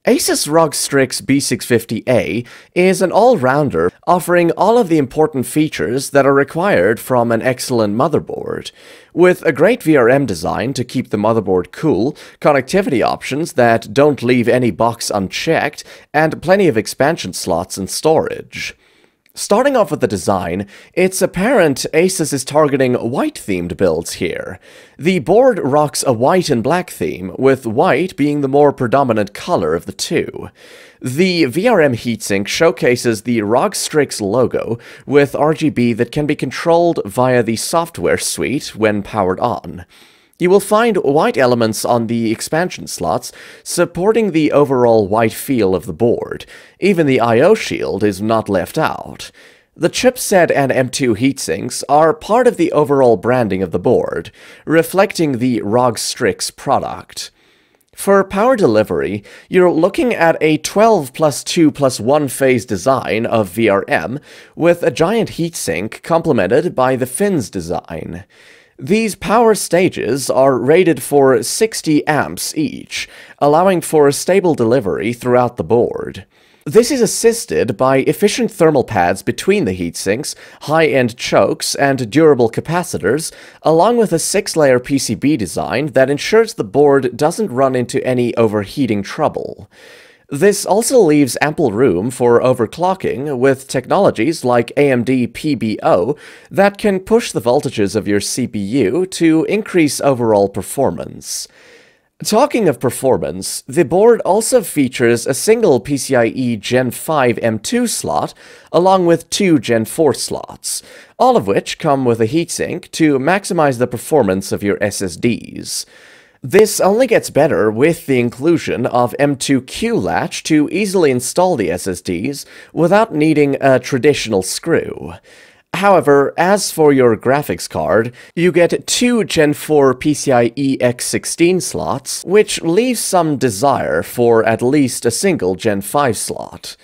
ASUS ROG Strix B650-A is an all-rounder offering all of the important features that are required from an excellent motherboard. With a great VRM design to keep the motherboard cool, connectivity options that don't leave any box unchecked, and plenty of expansion slots and storage. Starting off with the design, it's apparent ASUS is targeting white-themed builds here. The board rocks a white and black theme, with white being the more predominant color of the two. The VRM heatsink showcases the ROG Strix logo with RGB that can be controlled via the software suite when powered on. You will find white elements on the expansion slots, supporting the overall white feel of the board. Even the I/O shield is not left out. The chipset and M2 heatsinks are part of the overall branding of the board, reflecting the ROG Strix product. For power delivery, you're looking at a 12+2+1 phase design of VRM, with a giant heatsink complemented by the fins design. These power stages are rated for 60 amps each, allowing for a stable delivery throughout the board. This is assisted by efficient thermal pads between the heatsinks, high-end chokes, and durable capacitors, along with a 6-layer PCB design that ensures the board doesn't run into any overheating trouble. This also leaves ample room for overclocking with technologies like AMD PBO that can push the voltages of your CPU to increase overall performance. Talking of performance, the board also features a single PCIe Gen 5 M2 slot, along with 2 Gen 4 slots, all of which come with a heatsink to maximize the performance of your SSDs. This only gets better with the inclusion of M2Q latch to easily install the SSDs without needing a traditional screw. However, as for your graphics card, you get 2 Gen 4 PCIe X16 slots, which leaves some desire for at least a single Gen 5 slot.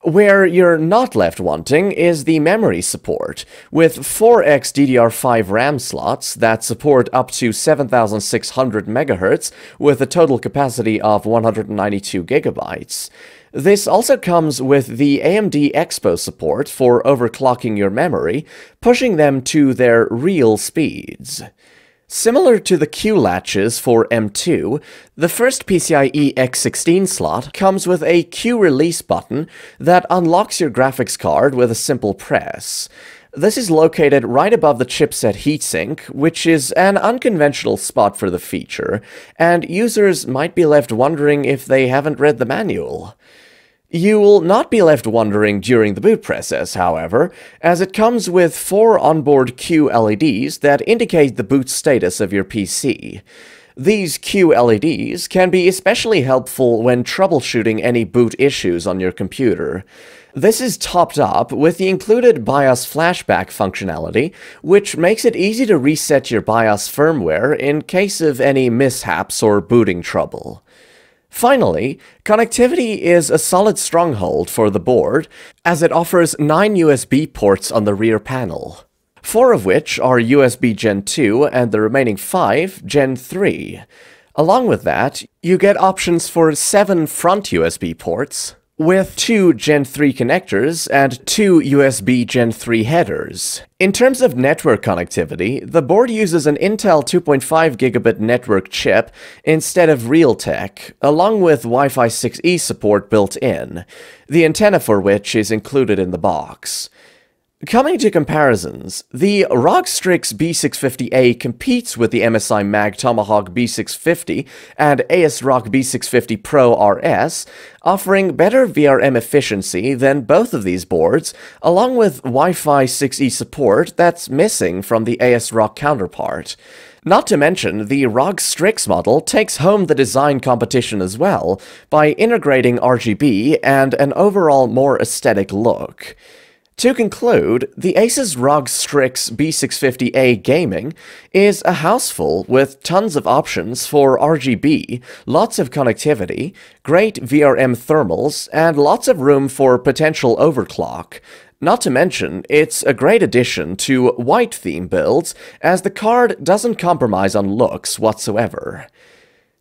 Where you're not left wanting is the memory support, with 4x DDR5 RAM slots that support up to 7600 MHz with a total capacity of 192 GB. This also comes with the AMD Expo support for overclocking your memory, pushing them to their real speeds. Similar to the Q latches for M2, the first PCIe X16 slot comes with a Q release button that unlocks your graphics card with a simple press. This is located right above the chipset heatsink, which is an unconventional spot for the feature, and users might be left wondering if they haven't read the manual. You will not be left wondering during the boot process, however, as it comes with 4 onboard Q LEDs that indicate the boot status of your PC. These Q LEDs can be especially helpful when troubleshooting any boot issues on your computer. This is topped up with the included BIOS flashback functionality, which makes it easy to reset your BIOS firmware in case of any mishaps or booting trouble. Finally, connectivity is a solid stronghold for the board, as it offers 9 USB ports on the rear panel, 4 of which are USB Gen 2 and the remaining 5 Gen 3. Along with that, you get options for 7 front USB ports, with 2 Gen 3 connectors and 2 USB Gen 3 headers. In terms of network connectivity, the board uses an Intel 2.5 gigabit network chip instead of Realtek, along with Wi-Fi 6E support built in, the antenna for which is included in the box. Coming to comparisons, the ROG Strix B650-A competes with the MSI Mag Tomahawk B650 and ASUS ROG B650 Pro RS, offering better VRM efficiency than both of these boards, along with Wi-Fi 6E support that's missing from the ASUS ROG counterpart. Not to mention, the ROG Strix model takes home the design competition as well, by integrating RGB and an overall more aesthetic look. To conclude, the ASUS ROG Strix B650-A gaming is a houseful with tons of options for RGB, lots of connectivity, great VRM thermals, and lots of room for potential overclock. Not to mention, it's a great addition to white theme builds, as the card doesn't compromise on looks whatsoever.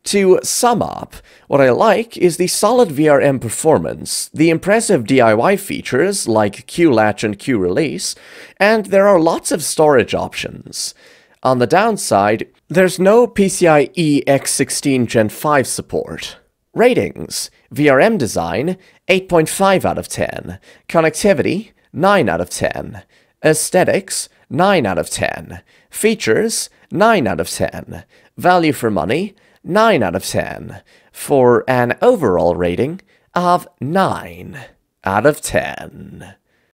To sum up, what I like is the solid VRM performance, the impressive DIY features like Q-Latch and Q-Release, and there are lots of storage options. On the downside, there's no PCIe X16 Gen 5 support. Ratings: VRM design, 8.5 out of 10. Connectivity, 9 out of 10. Aesthetics, 9 out of 10. Features, 9 out of 10. Value for money, 9 out of 10, for an overall rating of 9 out of 10.